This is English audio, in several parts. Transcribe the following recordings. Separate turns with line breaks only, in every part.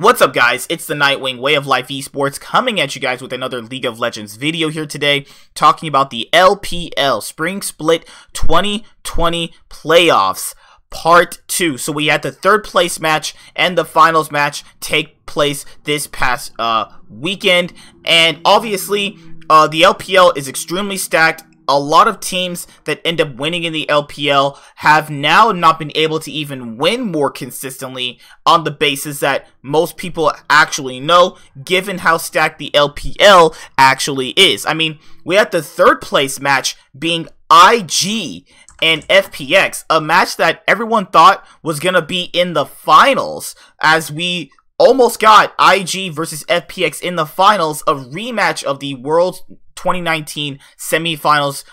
What's up, guys? It's the Nightwing Way of Life Esports coming at you guys with another League of Legends video here today, talking about the LPL Spring Split 2020 Playoffs Part 2. So we had the third place match and the finals match take place this past weekend, and obviously the LPL is extremely stacked. A lot of teams that end up winning in the LPL have now not been able to even win more consistently on the basis that most people actually know, given how stacked the LPL actually is. I mean, we had the third place match being IG and FPX, a match that everyone thought was going to be in the finals, as we almost got IG versus FPX in the finals, a rematch of the World 2019 semifinals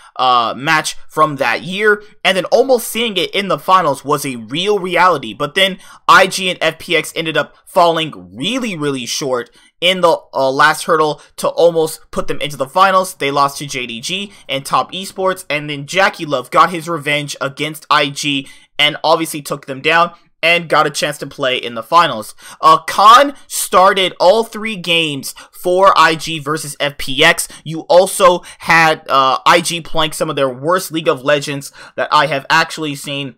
match from that year, and then almost seeing it in the finals was a real reality. But then IG and FPX ended up falling really short in the last hurdle to almost put them into the finals. They lost to JDG and Top Esports, and then Jackie Love got his revenge against IG and obviously took them down and got a chance to play in the finals. Khan started all 3 games for IG versus FPX. You also had IG playing some of their worst League of Legends that I have actually seen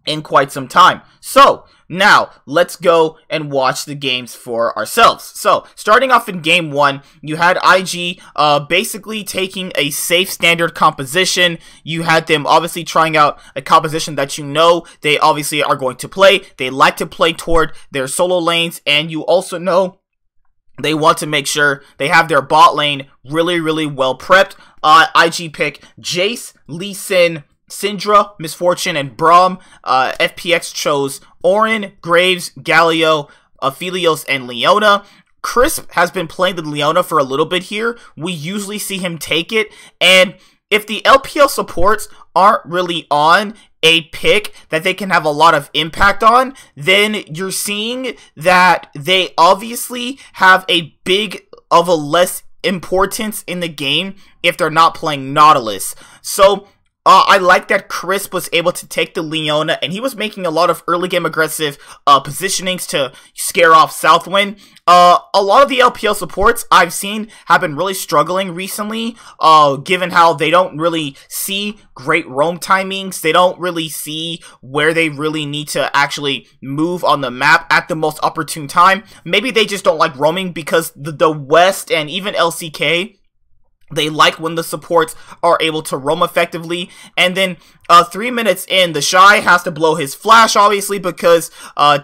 in quite some time. So now let's go and watch the games for ourselves. So starting off in game 1, you had IG basically taking a safe standard composition. You had them obviously trying out a composition that you know they obviously are going to play. They like to play toward their solo lanes, and you also know they want to make sure they have their bot lane really well prepped. IG pick Jace, Lee Sin, Syndra, Misfortune, and Braum. FPX chose Orin, Graves, Galio, Aphelios, and Leona. Crisp has been playing the Leona for a little bit here. We usually see him take it, and if the LPL supports aren't really on a pick that they can have a lot of impact on, then you're seeing that they obviously have a big of a less importance in the game if they're not playing Nautilus. So I like that Crisp was able to take the Leona, and he was making a lot of early game aggressive positionings to scare off Southwind. A lot of the LPL supports I've seen have been really struggling recently, given how they don't really see great roam timings. They don't really see where they really need to actually move on the map at the most opportune time. Maybe they just don't like roaming because the West and even LCK, they like when the supports are able to roam effectively. And then 3 minutes in, the Shy has to blow his flash, obviously, because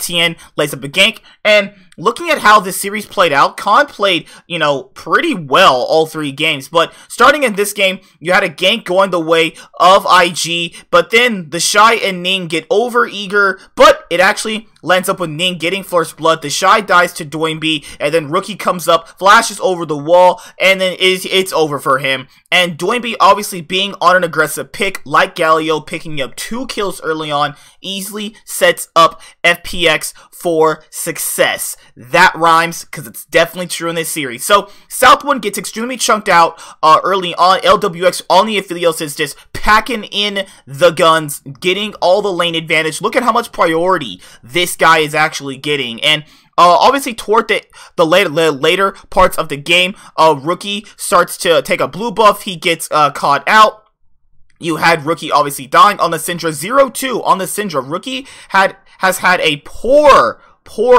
Tien lays up a gank. And looking at how this series played out, Khan played, you know, pretty well all 3 games. But starting in this game, you had a gank going the way of IG, but then the Shy and Ning get over eager, but it actually lands up with Ning getting first blood. The Shy dies to Doinby, and then Rookie comes up, flashes over the wall, and then it's over for him. And Doinby, obviously being on an aggressive pick like Galio, picking up 2 kills early on, easily sets up FPX for success. That rhymes, because it's definitely true in this series. So Southwind gets extremely chunked out early on. LWX on the Aphelios is just packing in the guns, getting all the lane advantage. Look at how much priority this guy is actually getting. And obviously toward the later parts of the game, Rookie starts to take a blue buff. He gets caught out. You had Rookie obviously dying on the Syndra. 0-2 on the Syndra. Rookie has had a poor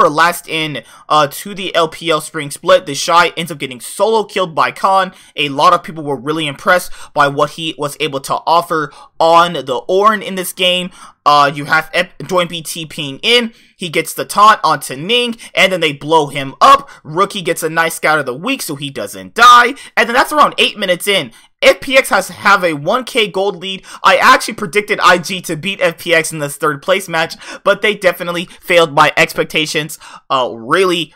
last in to the LPL Spring Split. The Shy ends up getting solo killed by Khan. A lot of people were really impressed by what he was able to offer on the Ornn in this game. You have Doinby TPing in. He gets the taunt onto Ning, and then they blow him up. Rookie gets a nice scout of the week so he doesn't die. And then that's around 8 minutes in. FPX have a 1k gold lead. I actually predicted IG to beat FPX in this third place match, but they definitely failed my expectations really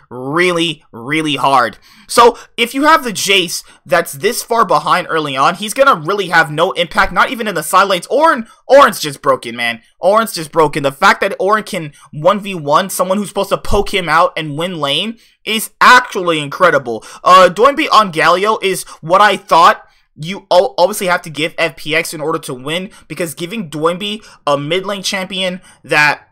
hard. So if you have the Jace that's this far behind early on, he's gonna really have no impact, not even in the side lanes. Ornn's just broken, man. Ornn's just broken. The fact that Ornn can 1v1 someone who's supposed to poke him out and win lane is actually incredible. Doinby on Galio is what I thought you obviously have to give FPX in order to win, because giving Doinby a mid lane champion that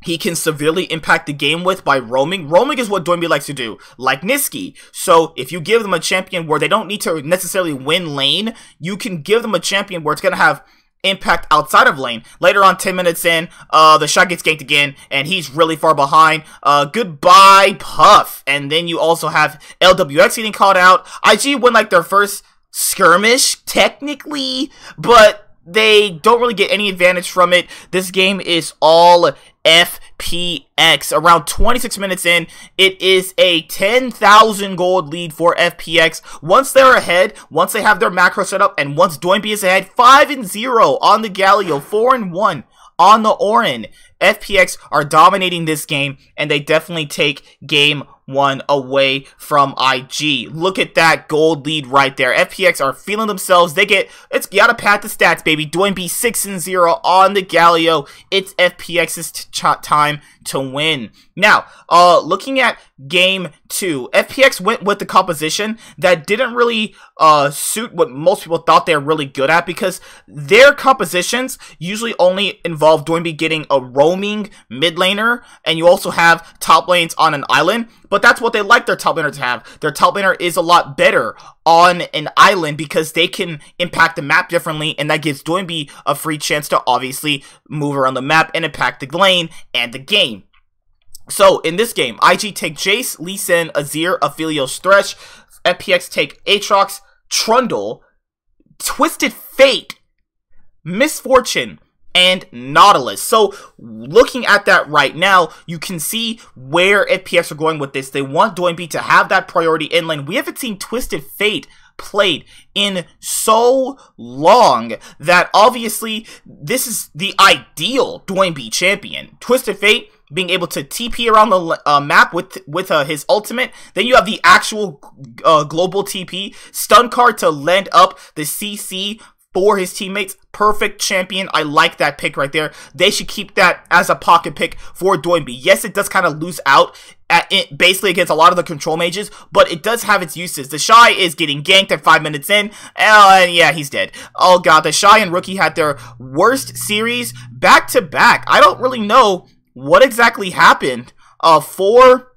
he can severely impact the game with by roaming. Roaming is what Doinby likes to do, like Niski. So if you give them a champion where they don't need to necessarily win lane, you can give them a champion where it's going to have impact outside of lane. Later on, 10 minutes in, the shot gets ganked again, and he's really far behind. Goodbye, Puff. And then you also have LWX getting called out. IG won like their first skirmish, technically, but they don't really get any advantage from it. This game is all FPX. Around 26 minutes in, it is a 10,000 gold lead for FPX. Once they're ahead, once they have their macro set up, and once Doinby is ahead, 5-0 on the Galio, 4-1 on the Orin. FPX are dominating this game, and they definitely take game 1 away from IG. Look at that gold lead right there. FPX are feeling themselves. You gotta pat the stats, baby. Doinby 6-0 on the Galio. It's FPX's time to win. Now, looking at game 2, FPX went with the composition that didn't really suit what most people thought they were really good at, because their compositions usually only involve Doinby getting a roaming mid laner, and you also have top lanes on an island. But that's what they like their top laner to have. Their top laner is a lot better on an island because they can impact the map differently, and that gives Doinby a free chance to obviously move around the map and impact the lane and the game. So, in this game, IG take Jace, Lee Sin, Azir, Aphelios, Thresh. FPX take Aatrox, Trundle, Twisted Fate, Misfortune, and Nautilus. So, looking at that right now, you can see where FPX are going with this. They want Doinby to have that priority in lane. We haven't seen Twisted Fate played in so long that obviously this is the ideal Doinby champion. Twisted Fate being able to TP around the map with his ultimate. Then you have the actual global TP. Stun card to lend up the CC for his teammates. Perfect champion. I like that pick right there. They should keep that as a pocket pick for Doinby. Yes, it does kind of lose out basically against a lot of the control mages, but it does have its uses. The Shy is getting ganked at 5 minutes in, and yeah, he's dead. Oh god, the Shy and Rookie had their worst series back to back. I don't really know what exactly happened for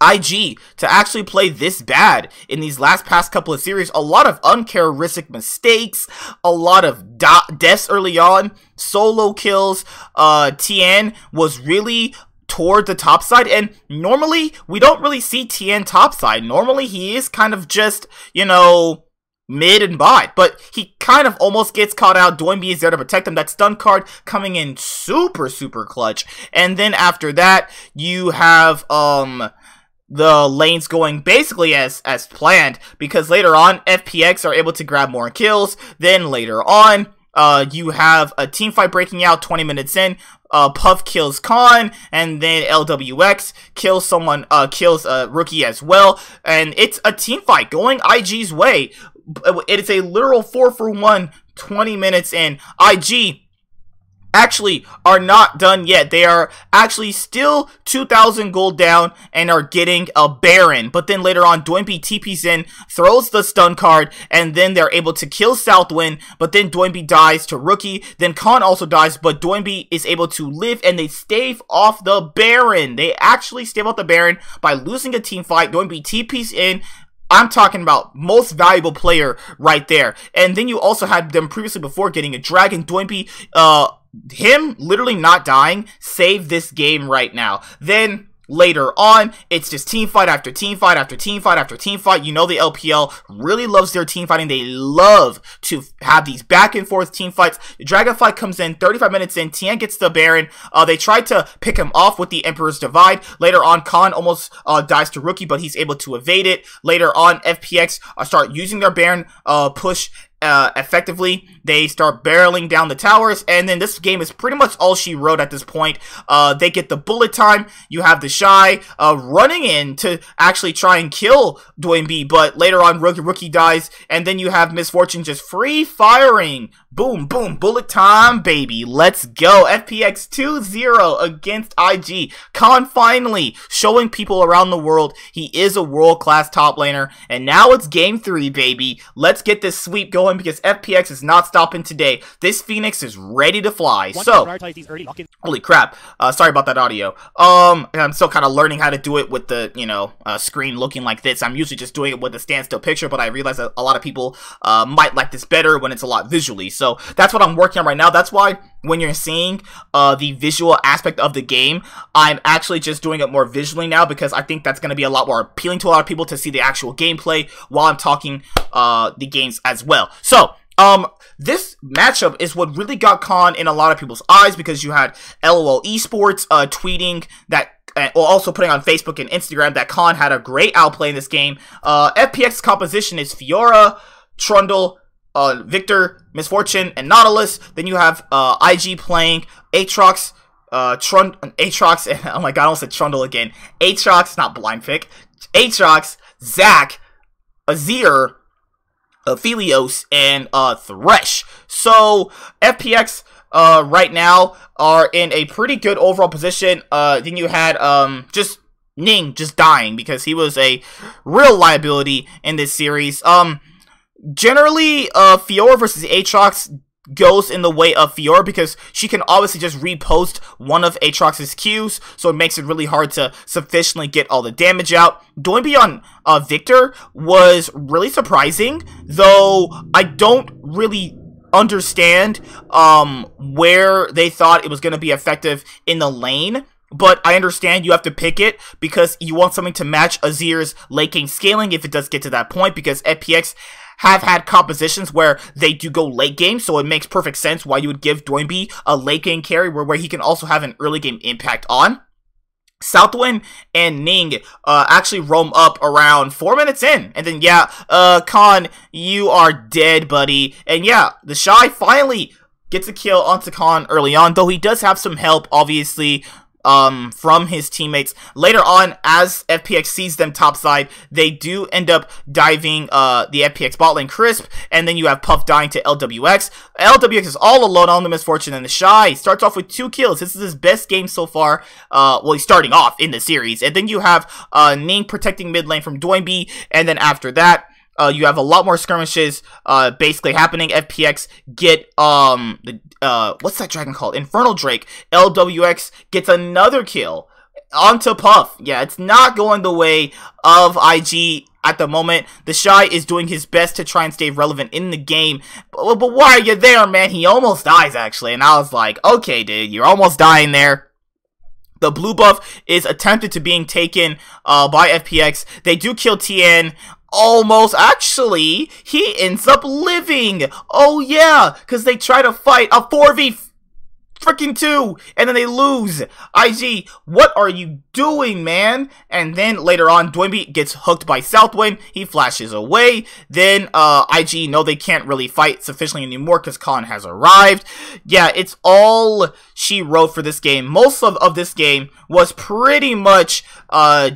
IG to actually play this bad in these past couple of series. A lot of uncharacteristic mistakes, a lot of deaths early on, solo kills. TN was really toward the top side, and normally we don't really see TN top side. Normally he is kind of just, you know, mid and bot, but he kind of almost gets caught out. Doinby is there to protect him. That stun card coming in super clutch. And then after that, you have the lanes going basically as planned, because later on FPX are able to grab more kills. Then later on, you have a team fight breaking out 20 minutes in. Puff kills Khan, and then LWX kills someone, kills a Rookie as well, and it's a team fight going IG's way. It is a literal 4-for-1 20 minutes in. IG actually are not done yet. They are actually still 2,000 gold down and are getting a Baron. But then later on, Doinby TPs in, throws the stun card, and then they're able to kill Southwind. But then Doinby dies to Rookie. Then Khan also dies, but Doinby is able to live, and they stave off the Baron. They actually stave off the Baron by losing a team fight. Doinby TPs in. I'm talking about most valuable player right there. And then you also had them previously before getting a dragon. Doinby, him literally not dying saved this game right now. Then later on, it's just team fight after team fight after team fight after team fight. You know the LPL really loves their team fighting. They love to have these back and forth team fights. The Dragonfly comes in 35 minutes in. Tian gets the Baron. They tried to pick him off with the Emperor's Divide. Later on, Khan almost dies to Rookie, but he's able to evade it. Later on, FPX start using their Baron push effectively. They start barreling down the towers, and then this game is pretty much all she wrote at this point. They get the bullet time. You have the Shy running in to actually try and kill Doinby, but later on Rookie dies, and then you have Misfortune just free firing. Boom, boom, bullet time, baby. Let's go. FPX 2-0 against IG. Khan finally showing people around the world he is a world-class top laner, and now it's game 3, baby. Let's get this sweep going, because FPX is not stopping today. This Phoenix is ready to fly. So, holy crap. Sorry about that audio. I'm still kind of learning how to do it with the, you know, screen looking like this. I'm usually just doing it with a standstill picture, but I realize that a lot of people might like this better when it's a lot visually. So that's what I'm working on right now. That's why when you're seeing the visual aspect of the game, I'm actually just doing it more visually now, because I think that's going to be a lot more appealing to a lot of people to see the actual gameplay while I'm talking the games as well. So, this matchup is what really got Khan in a lot of people's eyes, because you had LOL Esports tweeting that, or also putting on Facebook and Instagram, that Khan had a great outplay in this game. FPX composition is Fiora, Trundle, Victor, Misfortune, and Nautilus. Then you have IG playing Aatrox, Aatrox, and oh my god, I almost said Trundle again. Aatrox, not Blind Pick. Aatrox, Zac, Azir, Phelios, and Thresh. So FPX right now are in a pretty good overall position. Then you had just Ning just dying, because he was a real liability in this series. Generally, Fiora versus Aatrox goes in the way of Fiora, because she can obviously just repost one of Aatrox's Qs, so it makes it really hard to sufficiently get all the damage out. Doinby on Victor was really surprising, though I don't really understand where they thought it was going to be effective in the lane. But I understand you have to pick it because you want something to match Azir's late game scaling if it does get to that point, because FPX have had compositions where they do go late game, so it makes perfect sense why you would give Doinby a late game carry where he can also have an early game impact on. Southwind and Ning actually roam up around 4 minutes in, and then yeah, Khan, you are dead, buddy. And yeah, the Shy finally gets a kill onto Khan early on, though he does have some help, obviously, from his teammates. Later on, as FPX sees them topside, they do end up diving the FPX bot lane Crisp, and then you have Puff dying to LWX. LWX is all alone on the Misfortune and the Shy. He starts off with 2 kills. This is his best game so far. Well, he's starting off in the series. And then you have Ning protecting mid lane from Doinby, and then after that, you have a lot more skirmishes basically happening. FPX get what's that dragon called? Infernal Drake. LWX gets another kill onto Puff. Yeah, it's not going the way of IG at the moment. The Shy is doing his best to try and stay relevant in the game. But why are you there, man? He almost dies, actually. And I was like, okay, dude, you're almost dying there. The blue buff is attempted to being taken by FPX. They do kill TN. Almost. Actually, he ends up living. Oh, yeah, because they try to fight a 4v2, and then they lose. IG, what are you doing, man? And then later on, Doinby gets hooked by Southwind. He flashes away. Then IG know they can't really fight sufficiently anymore because Khan has arrived. Yeah, it's all she wrote for this game. Most of this game was pretty much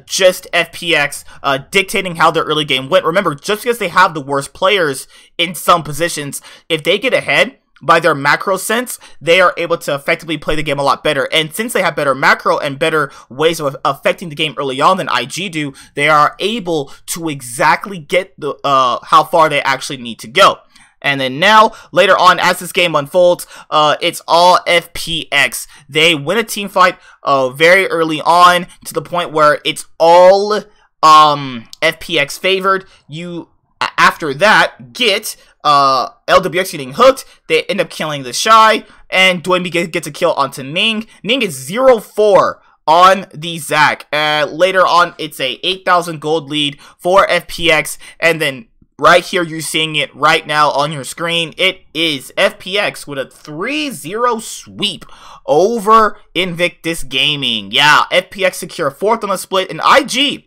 just FPX dictating how their early game went. Remember, just because they have the worst players in some positions, if they get ahead by their macro sense, they are able to effectively play the game a lot better. And since they have better macro and better ways of affecting the game early on than IG do, they are able to exactly get the how far they actually need to go. And then now, later on, as this game unfolds, it's all FPX. They win a team fight very early on, to the point where it's all FPX favored. You, after that, get LWX getting hooked. They end up killing the Shy, and Doinby gets a kill onto Ning. Ning is 0-4 on the Zac. Later on, it's a 8,000 gold lead for FPX, and then right here, you're seeing it right now on your screen. It is FPX with a 3-0 sweep over Invictus Gaming. Yeah, FPX secure 4th on the split, and IG,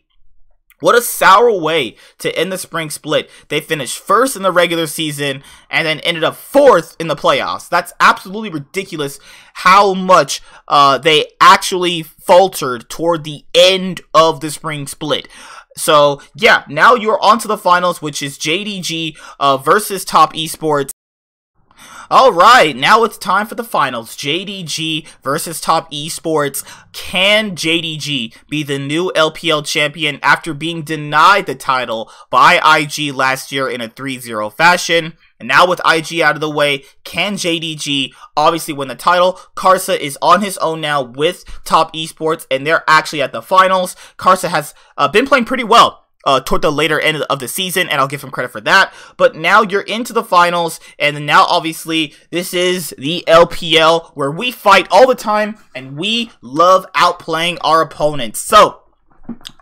what a sour way to end the spring split. They finished 1st in the regular season and then ended up 4th in the playoffs. That's absolutely ridiculous how much they actually faltered toward the end of the spring split. So, yeah, now you're on to the finals, which is JDG versus Top Esports. Alright, now it's time for the finals. JDG versus Top Esports. Can JDG be the new LPL champion after being denied the title by IG last year in a 3-0 fashion? And now with IG out of the way, can JDG obviously win the title? Karsa is on his own now with Top Esports, and they're actually at the finals. Karsa has been playing pretty well toward the later end of the season, and I'll give him credit for that. But now you're into the finals, and now obviously this is the LPL where we fight all the time, and we love outplaying our opponents. So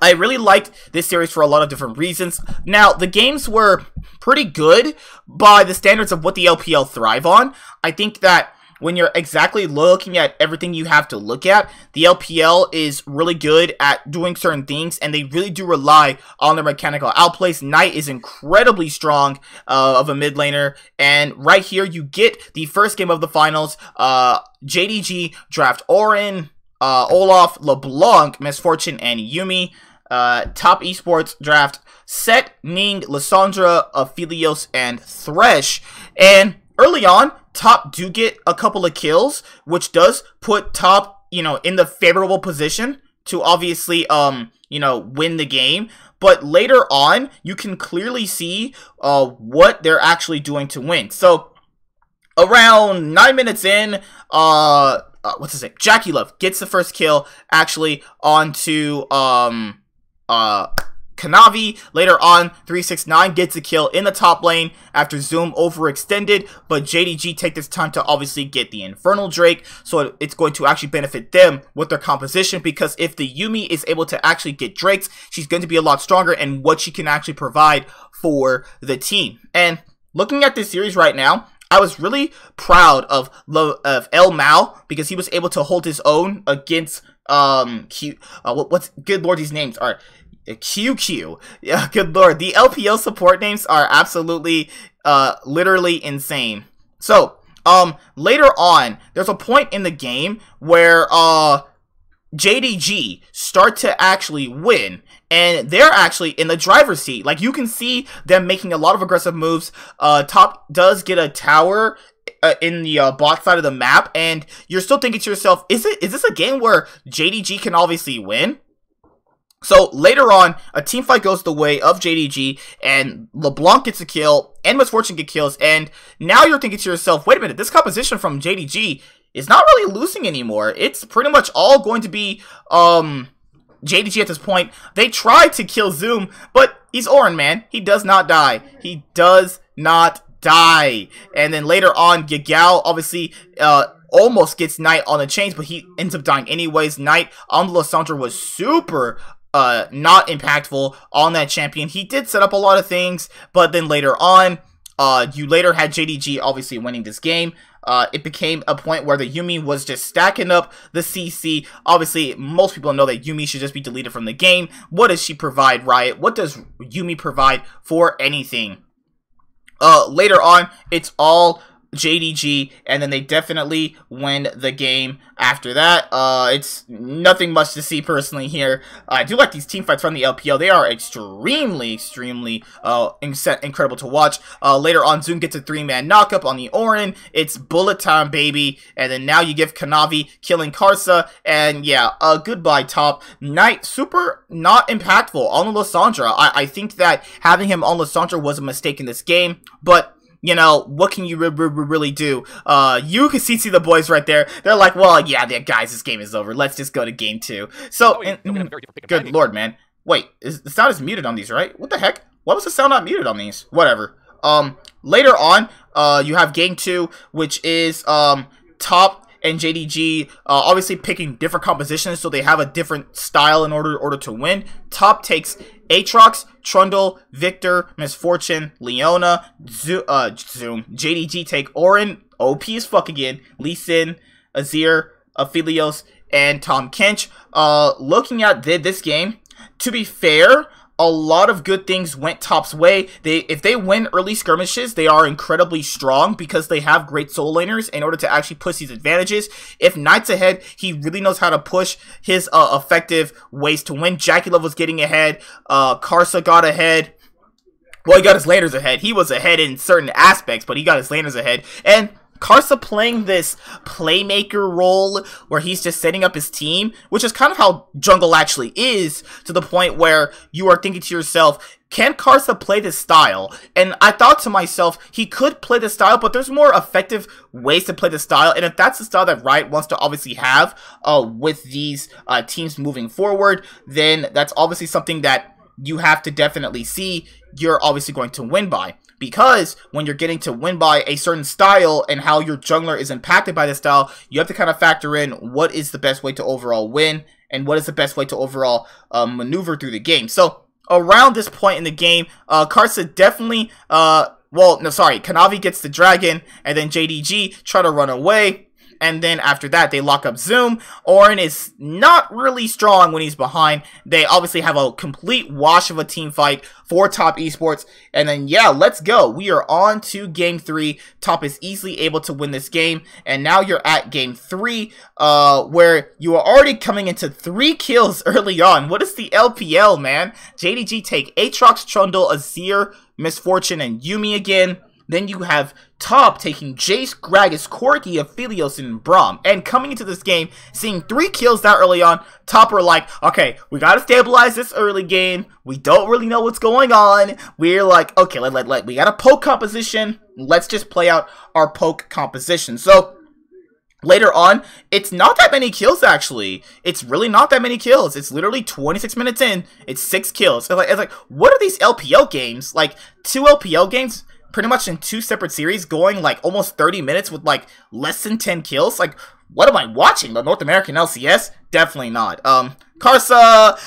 I really liked this series for a lot of different reasons. Now, the games were pretty good by the standards of what the LPL thrive on. I think that when you're exactly looking at everything you have to look at, the LPL is really good at doing certain things, and they really do rely on their mechanical outplays. Knight is incredibly strong of a mid laner, and right here you get the first game of the finals. JDG draft Orin, Olaf, LeBlanc, Misfortune, and Yuumi. Top Esports draft Set, Ning, Lissandra, Aphelios, and Thresh. And early on, Top do get a couple of kills, which does put Top, in the favorable position to obviously, win the game. But later on, you can clearly see what they're actually doing to win. So, around 9 minutes in, what's his name? Jackie Love gets the first kill, actually, onto, Kanavi. Later on, 369 gets a kill in the top lane after Zoom overextended, but JDG take this time to obviously get the Infernal Drake, so it's going to actually benefit them with their composition, because if the Yuumi is able to actually get Drakes, she's going to be a lot stronger in what she can actually provide for the team. And looking at this series right now, I was really proud of El Mal, because he was able to hold his own against what's good lord, these names are QQ. Yeah, good lord. The LPL support names are absolutely literally insane. So, later on, there's a point in the game where JDG start to actually win, and they're actually in the driver's seat. Like, you can see them making a lot of aggressive moves. Top does get a tower in the bot side of the map, and you're still thinking to yourself, is this a game where JDG can obviously win? So later on, a team fight goes the way of JDG, and LeBlanc gets a kill, and Misfortune get kills, and now you're thinking to yourself, wait a minute, this composition from JDG is not really losing anymore. It's pretty much all going to be JDG at this point. They tried to kill Zoom, but he's Orin, man. He does not die. He does not die. And then later on, Gigao obviously almost gets Knight on the chains, but he ends up dying anyways. Knight on Lissandra was super not impactful on that champion. He did set up a lot of things, but then later on, you later had JDG obviously winning this game. It became a point where the Yuumi was just stacking up the CC. Obviously, most people know that Yuumi should just be deleted from the game. What does she provide, Riot? What does Yuumi provide for anything? Later on, it's all JDG, and then they definitely win the game after that. It's nothing much to see personally here. I do like these team fights from the LPL. They are extremely incredible to watch. Later on, Zoom gets a 3-man knockup on the Orin. It's bullet time, baby. And then now you give Kanavi killing Karsa, and yeah, goodbye Top. Knight, super not impactful on Lissandra. I think that having him on Lissandra was a mistake in this game, but what can you really do? You can see the boys right there. They're like, well, yeah, guys, this game is over. Let's just go to game 2. So, good lord, man. Wait, the sound is muted on these, right? What the heck? Why was the sound not muted on these? Whatever. Later on, you have game 2, which is Top and JDG obviously picking different compositions, so they have a different style in order to win. Top takes Aatrox, Trundle, Victor, Misfortune, Leona, Zoom. JDG take Orin, OP as fuck again, Lee Sin, Azir, Aphelios, and Tom Kench. Looking at this game, to be fair, a lot of good things went Top's way. If they win early skirmishes, they are incredibly strong because they have great soul laners in order to actually push these advantages. If Knight's ahead, he really knows how to push his effective ways to win. Jackie Love was getting ahead. Karsa got ahead. Well, he got his laners ahead. He was ahead in certain aspects, but he got his laners ahead. And Karsa playing this playmaker role where he's just setting up his team, which is kind of how jungle actually is, to the point where you are thinking to yourself, can Karsa play this style? And I thought to myself, he could play this style, but there's more effective ways to play the style, and if that's the style that Riot wants to obviously have with these teams moving forward, then that's obviously something that you have to definitely see you're obviously going to win by. Because when you're getting to win by a certain style and how your jungler is impacted by the style, you have to kind of factor in what is the best way to overall win and what is the best way to overall maneuver through the game. So around this point in the game, Karsa definitely, Kanavi gets the dragon, and then JDG try to run away. And then after that, they lock up Zoom. Orin is not really strong when he's behind. They obviously have a complete wash of a team fight for Top Esports. And then, yeah, let's go. We are on to Game 3. Top is easily able to win this game. And now you're at Game 3, where you are already coming into 3 kills early on. What is the LPL, man? JDG take Aatrox, Trundle, Azir, Misfortune, and Yuumi again. Then you have Top taking Jace, Gragas, Corki, Aphelios, and Braum. And coming into this game, seeing 3 kills that early on, Top are like, okay, we gotta stabilize this early game. We don't really know what's going on. We're like, okay, we got a poke composition. Let's just play out our poke composition. So later on, it's not that many kills, actually. It's really not that many kills. It's literally 26 minutes in. It's 6 kills. It's like, what are these LPL games? Like, 2 LPL games pretty much in 2 separate series going like almost 30 minutes with like less than 10 kills. Like, what am I watching? The North American LCS? Definitely not. Karsa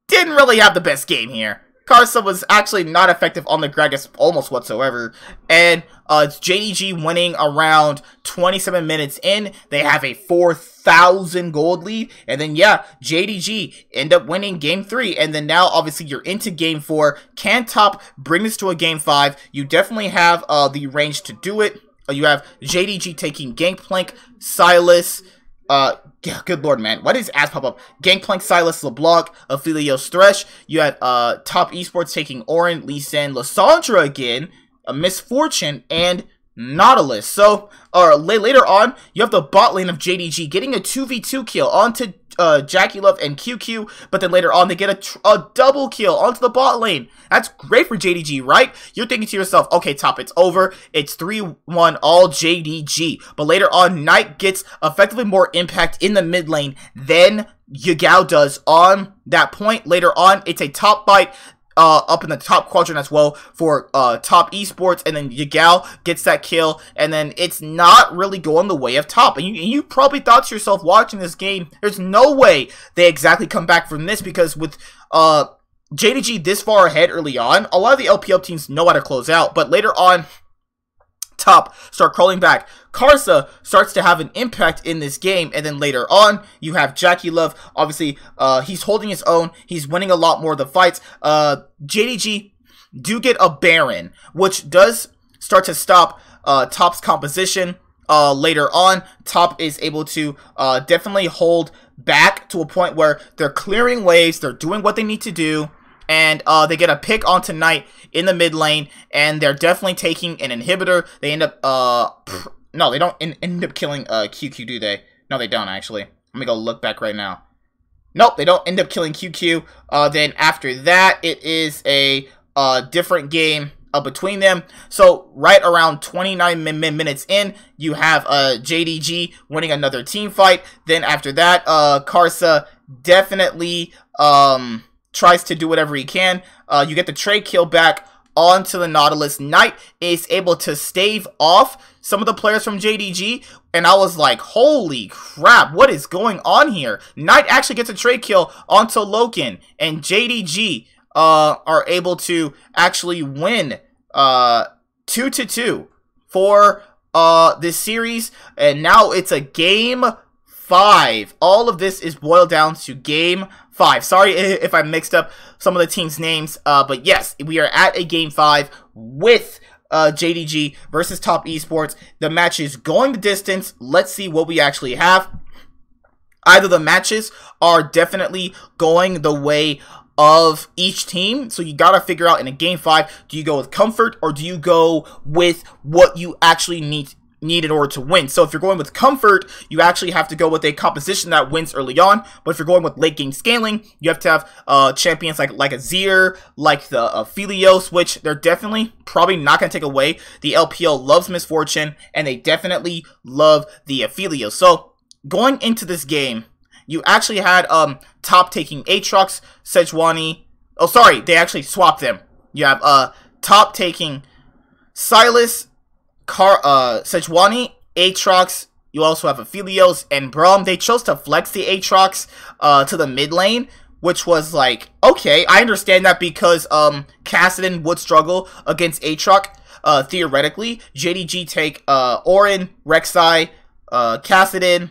didn't really have the best game here. Karsa was actually not effective on the Gragas almost whatsoever. And it's JDG winning around 27 minutes in. They have a 4,000 gold lead. And then, yeah, JDG end up winning Game 3. And then now, obviously, you're into Game 4. Can Top bring this to a Game 5? You definitely have the range to do it. You have JDG taking Gangplank, Sylas, yeah, good lord, man. Why did his ass pop up? Gangplank, Sylas, LeBlanc, Aphelios, Thresh. You had Top Esports taking Orin, Lee Sin, Lissandra again, a Misfortune, and Nautilus. So, later on, you have the bot lane of JDG getting a 2v2 kill onto Jackie Love and QQ, but then later on they get a double kill onto the bot lane. That's great for JDG, right? You're thinking to yourself, okay, Top, it's over. It's 3-1 all JDG. But later on, Knight gets effectively more impact in the mid lane than Yagao does on that point. Later on, it's a top fight up in the top quadrant as well for Top Esports, and then Yagao gets that kill, and then it's not really going the way of Top. And you probably thought to yourself watching this game, there's no way they exactly come back from this, because with JDG this far ahead early on, a lot of the LPL teams know how to close out, but later on, Top start crawling back. Karsa starts to have an impact in this game, and then later on, you have Jackie Love. Obviously, he's holding his own. He's winning a lot more of the fights. JDG do get a Baron, which does start to stop Top's composition. Later on, Top is able to definitely hold back to a point where they're clearing waves, they're doing what they need to do, and they get a pick onto Knight in the mid lane, and they're definitely taking an inhibitor. They end up, no, they don't end up killing QQ, do they? No, they don't, actually. Let me go look back right now. Nope, they don't end up killing QQ. Then after that, it is a different game between them. So right around 29 minutes in, you have JDG winning another team fight. Then after that, Karsa definitely tries to do whatever he can. You get the trade kill back onto the Nautilus. Knight is able to stave off some of the players from JDG, and I was like, holy crap, what is going on here? Knight actually gets a trade kill onto Loken, and JDG are able to actually win 2-2 for this series, and now it's a Game 5. All of this is boiled down to Game 5. Sorry if I mixed up some of the teams' names, but yes, we are at a Game 5 with JDG versus Top Esports. The match is going the distance. Let's see what we actually have. Either the matches are definitely going the way of each team, so you gotta figure out in a Game 5, do you go with comfort or do you go with what you actually need need in order to win. So if you're going with comfort, you actually have to go with a composition that wins early on. But if you're going with late game scaling, you have to have champions like a Zir, like the Philios, which they're definitely probably not going to take away. The LPL loves Misfortune, and they definitely love the Philios. So going into this game, you actually had top taking Aatrox, Sejuani. Oh, sorry, they actually swapped them. You have top taking Sylas, Sejuani, Aatrox. You also have Aphelios and Braum. They chose to flex the Aatrox to the mid lane, which was like, okay, I understand that because Kassadin would struggle against Aatrox. Theoretically, JDG take Auron, Rek'Sai, Kassadin.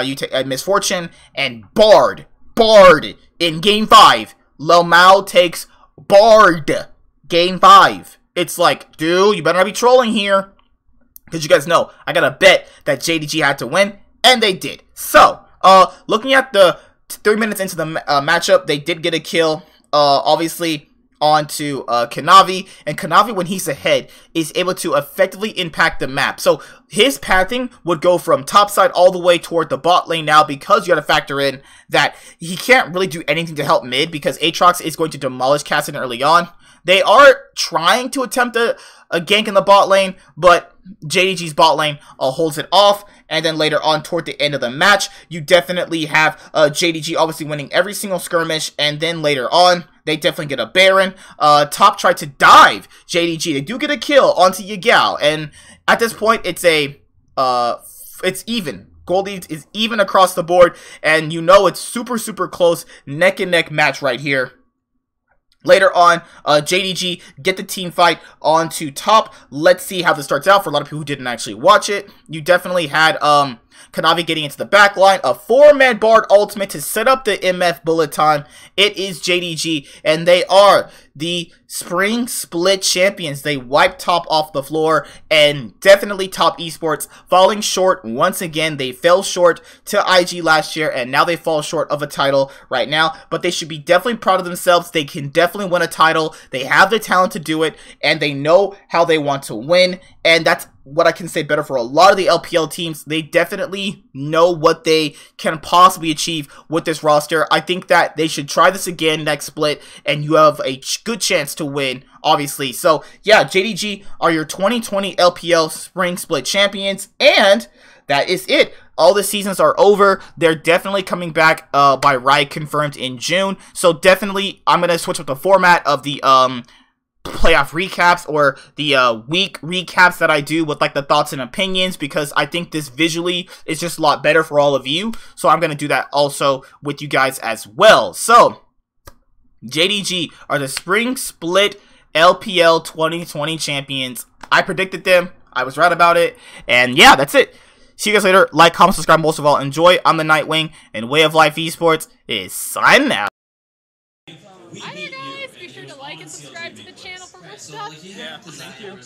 You take Misfortune and Bard. Bard in Game 5. Lamau takes Bard. Game 5. It's like, dude, you better not be trolling here. Because you guys know, I got a bet that JDG had to win. And they did. So, looking at the 3 minutes into the matchup, they did get a kill. Obviously, onto Kanavi, and Kanavi, when he's ahead, is able to effectively impact the map. So his pathing would go from top side all the way toward the bot lane now, because you got to factor in that he can't really do anything to help mid, because Aatrox is going to demolish Kassadin early on. They are trying to attempt a gank in the bot lane, but JDG's bot lane holds it off. And then later on, toward the end of the match, you definitely have JDG obviously winning every single skirmish. And then later on, they definitely get a Baron. Top tried to dive JDG. They do get a kill onto Yagao. And at this point, it's even. Goldie is even across the board. And you know it's super, super close neck and neck match right here. Later on, JDG get the team fight onto top. Let's see how this starts out for a lot of people who didn't actually watch it. You definitely had Kanavi getting into the back line. A 4-man Bard ultimate to set up the MF bullet time. It is JDG, and they are the Spring Split champions. They wiped top off the floor, and definitely top esports falling short once again. They fell short to IG last year, and now they fall short of a title right now, but they should be definitely proud of themselves. They can definitely win a title. They have the talent to do it, and they know how they want to win, and that's what I can say better for a lot of the LPL teams. They definitely know what they can possibly achieve with this roster. I think that they should try this again next split, and you have a good chance to win, obviously. So yeah, JDG are your 2020 LPL Spring Split champions, and that is it. All the seasons are over. They're definitely coming back by Riot, confirmed in June. So definitely, I'm gonna switch up the format of the playoff recaps, or the week recaps that I do with like the thoughts and opinions, because I think this visually is just a lot better for all of you. So I'm going to do that also with you guys as well. So JDG are the Spring Split LPL 2020 champions. I predicted them. I was right about it. And yeah, that's it. See you guys later. Like, comment, subscribe, most of all, enjoy. I'm the Nightwing, and Way of Life Esports is signing out.
Hi there, guys. Be sure to like and subscribe to the channel for more stuff.
Yeah, thank you.